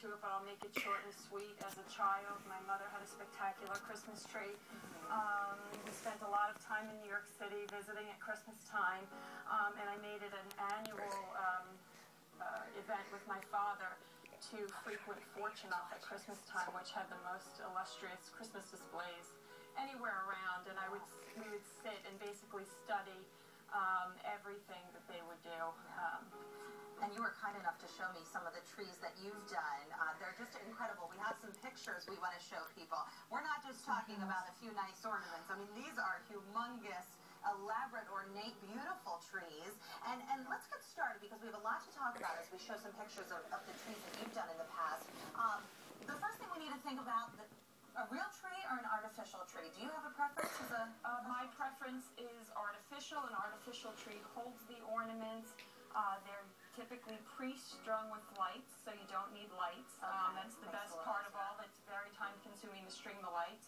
to it, but I'll make it short and sweet. As a child, my mother had a spectacular Christmas tree. We spent a lot of time in New York City visiting at Christmas time, and I made it an annual event with my father to frequent Fortune Up at Christmas time, which had the most illustrious Christmas displays anywhere around, and we would sit and basically study everything that they would do. And you were kind enough to show me some of the trees that you've done. They're just incredible. We have some pictures we want to show people. We're not just talking about a few nice ornaments. I mean, these are humongous, elaborate, ornate, beautiful trees. And let's get started because we have a lot to talk about as we show some pictures of the trees that you've done in the past. The first thing we need to think about, a real tree or an artificial tree? Do you have a preference? My preference is artificial. An artificial tree holds the ornaments. They're typically pre-strung with lights, so you don't need lights. That's the best part of all. It's very time-consuming to string the lights.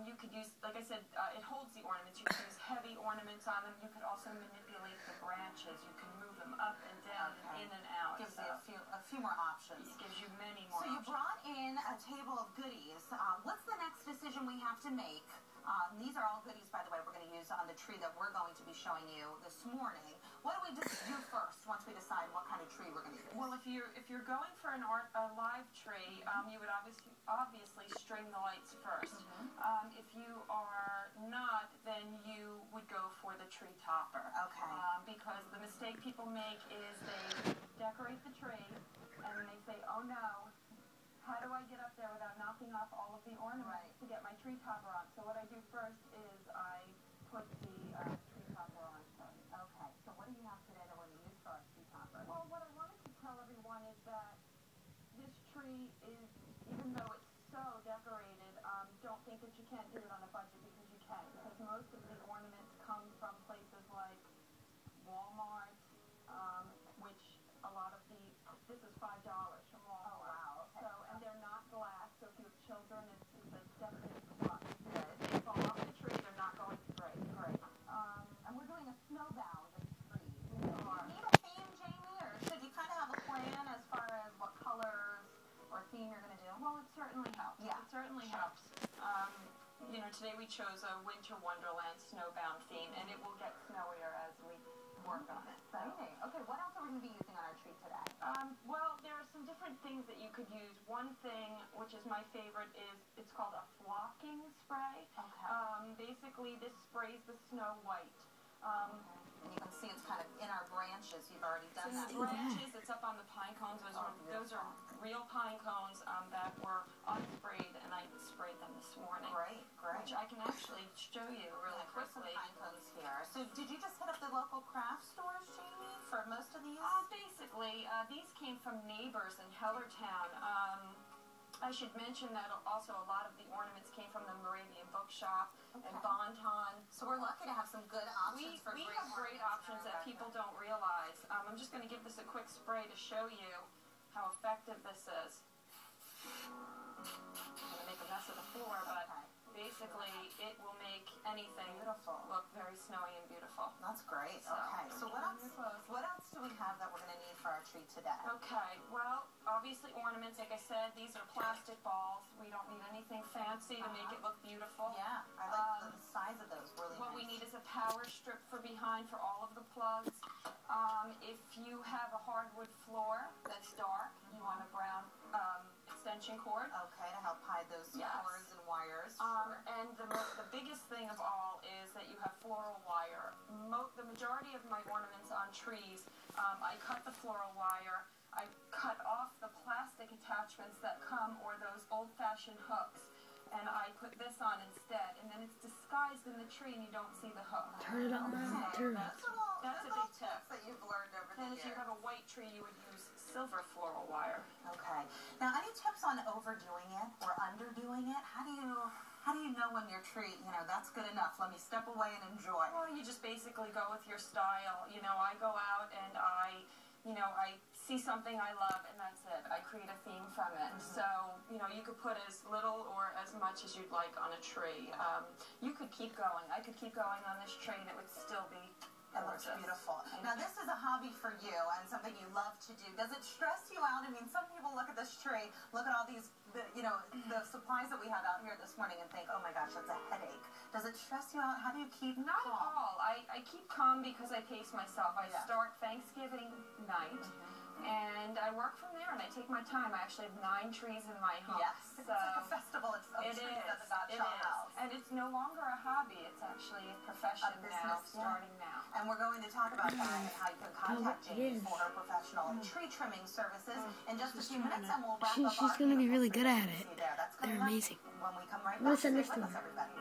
You could use, like I said, it holds the ornaments. You can use heavy ornaments on them. You could also manipulate the branches. You can move them up and down and in and out. Gives you a few more options. It gives you many more options. So you brought in a table of goodies. What's the next decision we have to make? These are all goodies, by the way, we're going to use on the tree that we're going to be showing you this morning. What do we just do first once we decide what kind of tree we're going to use? Well, if you're going for a live tree, you would obviously string the lights first. If you are not, then you would go for the tree topper. Okay. Because the mistake people make is they decorate the tree and then they say, oh no, how do I get up there without knocking off all of the ornaments to get my tree topper on? So what I do first is I put the tree topper on first. Okay, so what do you have today that we're going to use for our tree topper? Well, what I wanted to tell everyone is that this tree is, even though it's so decorated, don't think that you can't do it on a budget, because you can. Because most of the ornaments come from places like Walmart, which a lot of this is $5 from Walmart. Oh, wow. Okay. So, and they're not glass, so if you have children, it's a definite plus. If they fall off the tree, they're not going to break. Great. And we're doing a snowbound tree. We are. Do you need a theme, Jamie, or should you kind of have a plan as far as what colors or theme you're going to do? Well, it certainly helps. Yeah. It certainly helps. You know, today we chose a Winter Wonderland snowbound theme, and it will get snowier as we work on it. Exciting. Okay, what else are we going to be using on our tree today? Well, there are some different things that you could use. One thing, which is my favorite, is it's called a flocking spray. Okay. Basically, this sprays the snow white. And you can see it's kind of in our branches. You've already done that. In the branches, it's up on the pine cones. Those are real pine cones that were unsprayed, and I sprayed them this morning. Great. Which I can actually show you really quickly. Pine cones here. So did you just hit up the local craft stores, Jamie, for most of these? Basically, these came from neighbors in Hellertown. I should mention that also a lot of the ornaments came from the Moravian Bookshop and Bonton. So we're lucky to have some good options for we have great options that people don't realize. I'm just going to give this a quick spray to show you how effective this is. I'm going to make a mess of the floor, but basically it will make anything look very snowy and beautiful. That's great. Okay, so what else do we have that we're going to need for our tree today? Okay, well, obviously ornaments. Like I said, these are plastic balls. We don't need anything fancy to make it look beautiful. Yeah, I like the size of those. Really What nice. we need is a power strip for behind for all of the plugs. If you have a hardwood floor that's dark, you want a brown extension cord. Okay, to help hide those cords and wires. And the biggest thing of all is that you have floral wire. The majority of my ornaments on trees, I cut the floral wire. I cut off the plastic attachments that come, or those old-fashioned hooks, and I put this on instead. And then it's disguised in the tree, and you don't see the hook. Turn it on. Turn it on. That's a big tip. That you've learned over the years. And if you have a white tree, you would use silver floral wire. Okay. Now, any tips on overdoing it or underdoing it? How do you know when your tree, that's good enough? Let me step away and enjoy. Well, you just basically go with your style. I go out and I see something I love, and that's it. I create a theme from it. So, you could put as little or as much as you'd like on a tree. You could keep going. I could keep going on this tree, and it would still be It looks beautiful. Now, this is a hobby for you and something you love to do. Does it stress you out? I mean, some people look at this tree, look at all these, the supplies that we have out here this morning and think, oh my gosh, that's a headache. Does it stress you out? How do you keep Not calm? at all. I keep calm because I pace myself. I start Thanksgiving night. And I work from there, and I take my time. I actually have 9 trees in my home. Yes, it's like a festival. It's it trees is. at the Gottschall house. And it's no longer a hobby. It's actually a profession now, starting now. And we're going to talk about that and how you can contact Jamie for her professional tree trimming services in just a few minutes, and we'll wrap up. She's going to be really good at it. That's They're amazing. when we come right back. Stay with us, everybody.